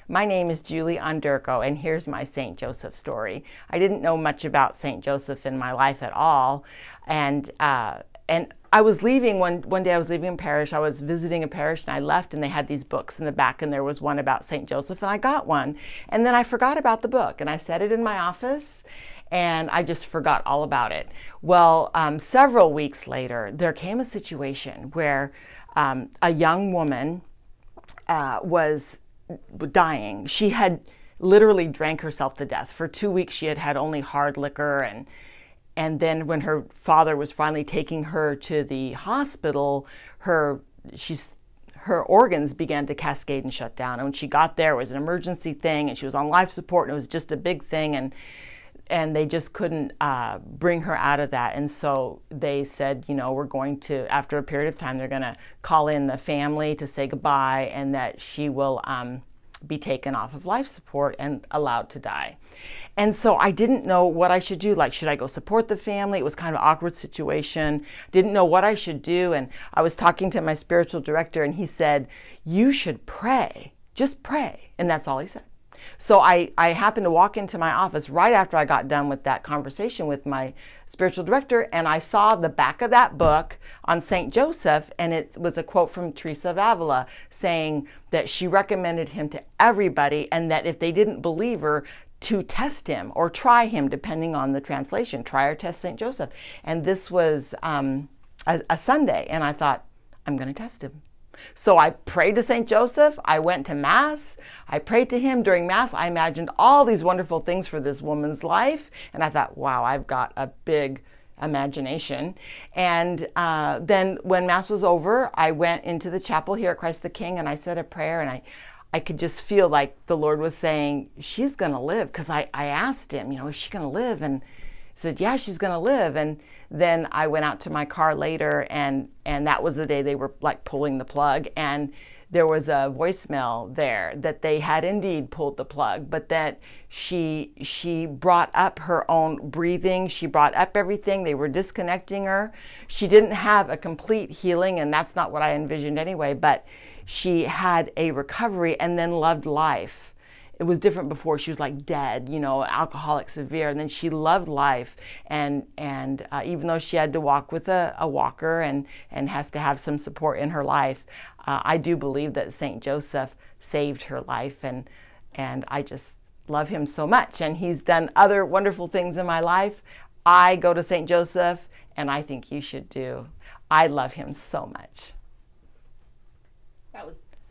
My name is Julie Onderko, and here's my St. Joseph story. I didn't know much about St. Joseph in my life at all, and I was leaving one day. I was leaving a parish. I was visiting a parish, and I left, and they had these books in the back, and there was one about St. Joseph, and I got one, and then I forgot about the book, and I set it in my office, and I just forgot all about it. Well, several weeks later, there came a situation where a young woman was dying. She had literally drank herself to death. For 2 weeks, she had had only hard liquor, and then when her father was finally taking her to the hospital, her organs began to cascade and shut down. And when she got there, it was an emergency thing, and she was on life support, and it was just a big thing, and they just couldn't bring her out of that. And so they said, you know, we're going to, after a period of time, they're going to call in the family to say goodbye, and that she will be taken off of life support and allowed to die. And so I didn't know what I should do. Like, should I go support the family? It was kind of an awkward situation. Didn't know what I should do. And I was talking to my spiritual director, and he said, you should pray. Just pray. And that's all he said. So I happened to walk into my office right after I got done with that conversation with my spiritual director, and I saw the back of that book on St. Joseph, and it was a quote from Teresa of Avila saying that she recommended him to everybody, and that if they didn't believe her, to test him or try him, depending on the translation. Try or test St. Joseph. And this was a Sunday, and I thought, I'm going to test him. So I prayed to St. Joseph. I went to Mass. I prayed to him during Mass. I imagined all these wonderful things for this woman's life. And I thought, wow, I've got a big imagination. And then when Mass was over, I went into the chapel here at Christ the King, and I said a prayer, and I could just feel like the Lord was saying, she's going to live. Because I asked him, you know, is she going to live? And he said, yeah, she's going to live. And then I went out to my car later, and that was the day they were like pulling the plug, and there was a voicemail there that they had indeed pulled the plug, but that she brought up her own breathing. She brought up everything. They were disconnecting her. She didn't have a complete healing, and that's not what I envisioned anyway, but she had a recovery and then loved life. It was different before. She was like dead, you know, alcoholic, severe, and then she loved life. And even though she had to walk with a walker and has to have some support in her life, I do believe that St. Joseph saved her life, and I just love him so much. And he's done other wonderful things in my life. I go to St. Joseph, and I think you should do. I love him so much.